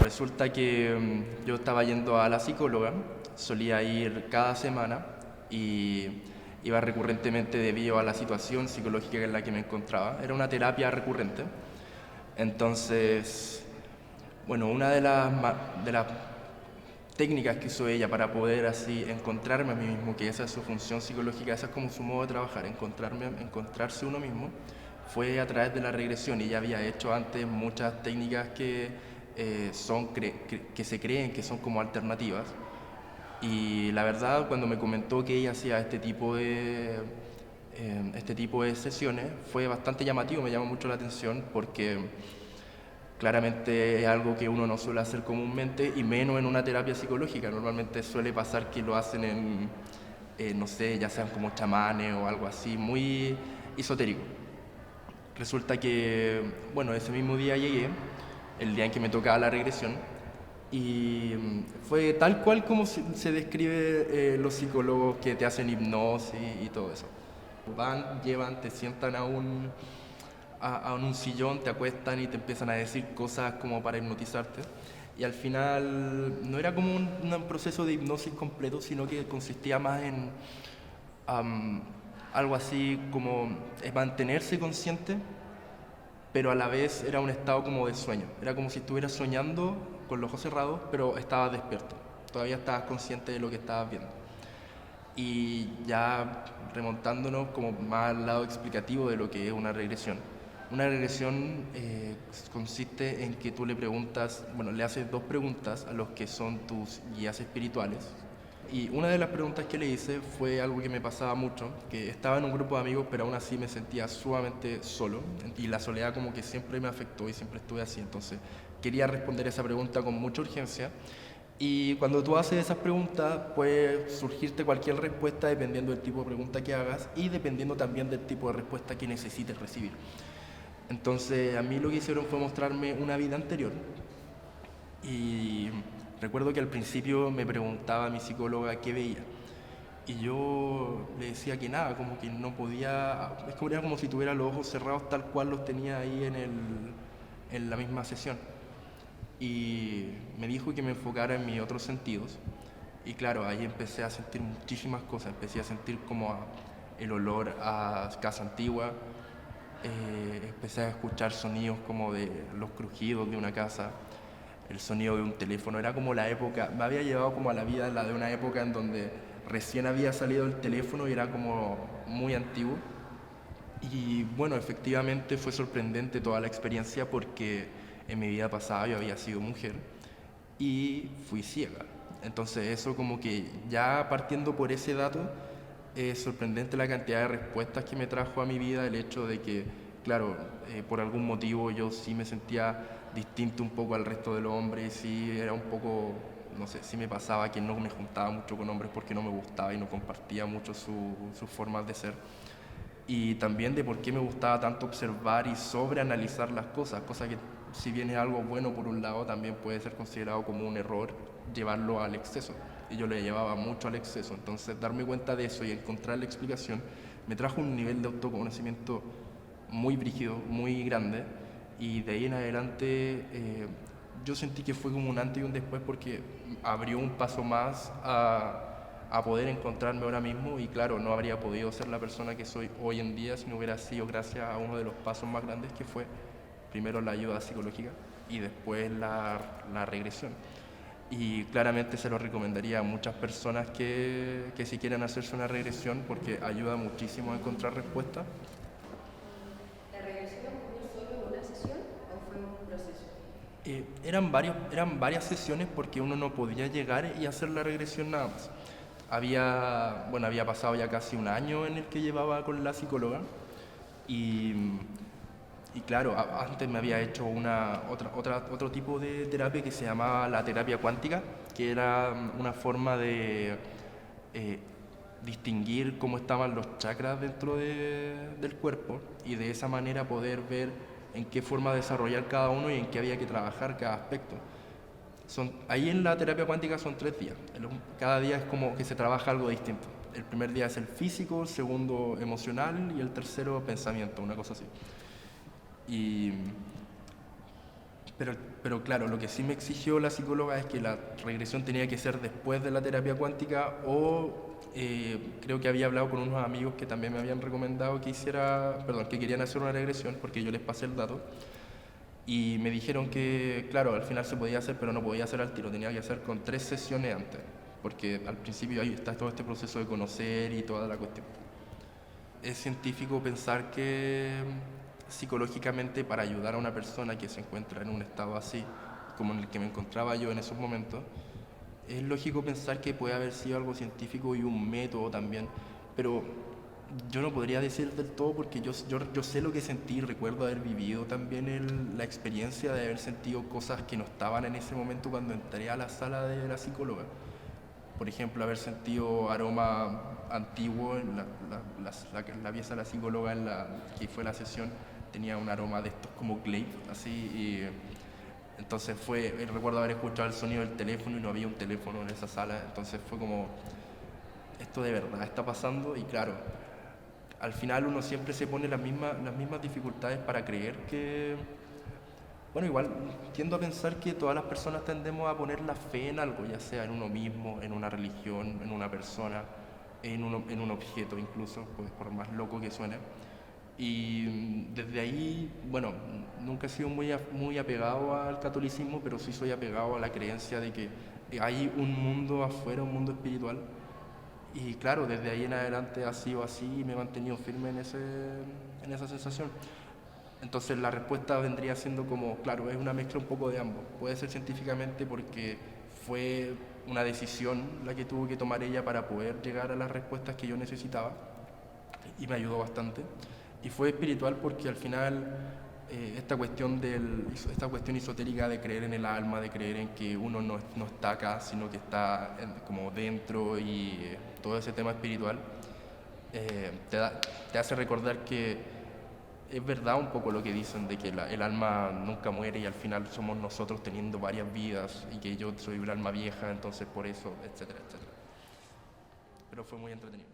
resulta que yo estaba yendo a la psicóloga, solía ir cada semana y iba recurrentemente debido a la situación psicológica en la que me encontraba. Era una terapia recurrente. Entonces, bueno, una de las técnicas que usó ella para poder así encontrarme a mí mismo, que esa es su función psicológica, esa es como su modo de trabajar, encontrarse uno mismo, fue a través de la regresión. Y ella había hecho antes muchas técnicas que, que se creen que son como alternativas. Y la verdad, cuando me comentó que ella hacía este tipo de sesiones, fue bastante llamativo, me llamó mucho la atención porque claramente es algo que uno no suele hacer comúnmente y menos en una terapia psicológica. Normalmente suele pasar que lo hacen no sé, ya sean como chamanes o algo así, muy esotérico. Resulta que, bueno, ese mismo día llegué, el día en que me tocaba la regresión, y fue tal cual como se describe los psicólogos que te hacen hipnosis y todo eso. Van, llevan, te sientan a un sillón, te acuestan y te empiezan a decir cosas como para hipnotizarte. Y al final no era como un proceso de hipnosis completo, sino que consistía más en am, algo así como mantenerse consciente, pero a la vez era un estado como de sueño. Era como si estuvieras soñando con los ojos cerrados, pero estabas despierto. Todavía estabas consciente de lo que estabas viendo. Y ya remontándonos como más al lado explicativo de lo que es una regresión. Una regresión consiste en que tú le preguntas, bueno, le haces dos preguntas a los que son tus guías espirituales. Y una de las preguntas que le hice fue algo que me pasaba mucho, que estaba en un grupo de amigos, pero aún así me sentía sumamente solo. Y la soledad como que siempre me afectó y siempre estuve así. Entonces quería responder esa pregunta con mucha urgencia. Y cuando tú haces esas preguntas, puede surgirte cualquier respuesta dependiendo del tipo de pregunta que hagas y dependiendo también del tipo de respuesta que necesites recibir. Entonces, a mí lo que hicieron fue mostrarme una vida anterior. Y recuerdo que al principio me preguntaba a mi psicóloga qué veía. Y yo le decía que nada, como que no podía. Es como, era como si tuviera los ojos cerrados tal cual los tenía ahí en la misma sesión. Y me dijo que me enfocara en mis otros sentidos. Y claro, ahí empecé a sentir muchísimas cosas. Empecé a sentir como el olor a casa antigua. Empecé a escuchar sonidos como de los crujidos de una casa, el sonido de un teléfono. Era como la época, me había llevado como a la vida la de una época en donde recién había salido el teléfono y era como muy antiguo. Y bueno, efectivamente fue sorprendente toda la experiencia porque en mi vida pasada yo había sido mujer y fui ciega. Entonces eso como que ya partiendo por ese dato, es sorprendente la cantidad de respuestas que me trajo a mi vida el hecho de que, claro, por algún motivo yo sí me sentía distinto un poco al resto de los hombres, sí era un poco, no sé, sí me pasaba que no me juntaba mucho con hombres porque no me gustaba y no compartía mucho sus formas de ser. Y también de por qué me gustaba tanto observar y sobreanalizar las cosas, cosa que si bien es algo bueno por un lado, también puede ser considerado como un error llevarlo al exceso. Y yo le llevaba mucho al exceso. Entonces darme cuenta de eso y encontrar la explicación me trajo un nivel de autoconocimiento muy brígido, muy grande. Y de ahí en adelante yo sentí que fue como un antes y un después porque abrió un paso más a poder encontrarme ahora mismo. Y claro, no habría podido ser la persona que soy hoy en día si no hubiera sido gracias a uno de los pasos más grandes que fue primero la ayuda psicológica y después la regresión. Y claramente se lo recomendaría a muchas personas que si quieren hacerse una regresión porque ayuda muchísimo a encontrar respuestas. ¿La regresión ocurrió solo en una sesión o fue un proceso? Eran varias sesiones porque uno no podía llegar y hacer la regresión nada más. Había pasado ya casi un año en el que llevaba con la psicóloga y, y claro, antes me había hecho otro tipo de terapia que se llamaba la terapia cuántica, que era una forma de eh, distinguir cómo estaban los chakras dentro del cuerpo y de esa manera poder ver en qué forma desarrollar cada uno y en qué había que trabajar cada aspecto. Ahí en la terapia cuántica son 3 días. Cada día es como que se trabaja algo distinto. El primer día es el físico, el segundo emocional y el tercero pensamiento, una cosa así. Y Pero claro, lo que sí me exigió la psicóloga es que la regresión tenía que ser después de la terapia cuántica o creo que había hablado con unos amigos que también me habían recomendado que que querían hacer una regresión porque yo les pasé el dato y me dijeron que, claro, al final se podía hacer, pero no podía hacer al tiro, tenía que hacer con 3 sesiones antes, porque al principio ahí está todo este proceso de conocer y toda la cuestión. Es científico pensar que psicológicamente para ayudar a una persona que se encuentra en un estado así, como en el que me encontraba yo en esos momentos, es lógico pensar que puede haber sido algo científico y un método también, pero yo no podría decir del todo porque yo sé lo que sentí, recuerdo haber vivido también la experiencia de haber sentido cosas que no estaban en ese momento cuando entré a la sala de la psicóloga. Por ejemplo, haber sentido aroma antiguo en la pieza de la psicóloga que fue la sesión, tenía un aroma de estos como glade, así, y entonces recuerdo haber escuchado el sonido del teléfono y no había un teléfono en esa sala, entonces fue como, esto de verdad está pasando y claro, al final uno siempre se pone las mismas dificultades para creer que, bueno, igual tiendo a pensar que todas las personas tendemos a poner la fe en algo, ya sea en uno mismo, en una religión, en una persona, en un objeto incluso, pues, por más loco que suene. Y desde ahí, bueno, nunca he sido muy apegado al catolicismo, pero sí soy apegado a la creencia de que hay un mundo afuera, un mundo espiritual. Y claro, desde ahí en adelante ha sido así y me he mantenido firme en esa sensación. Entonces la respuesta vendría siendo como, claro, es una mezcla un poco de ambos. Puede ser científicamente porque fue una decisión la que tuvo que tomar ella para poder llegar a las respuestas que yo necesitaba y me ayudó bastante. Y fue espiritual porque al final esta cuestión esotérica de creer en el alma, de creer en que uno no está acá, sino que está como dentro y todo ese tema espiritual, te hace recordar que es verdad un poco lo que dicen de que el alma nunca muere y al final somos nosotros teniendo varias vidas y que yo soy un alma vieja, entonces por eso, etcétera, etcétera. Pero fue muy entretenido.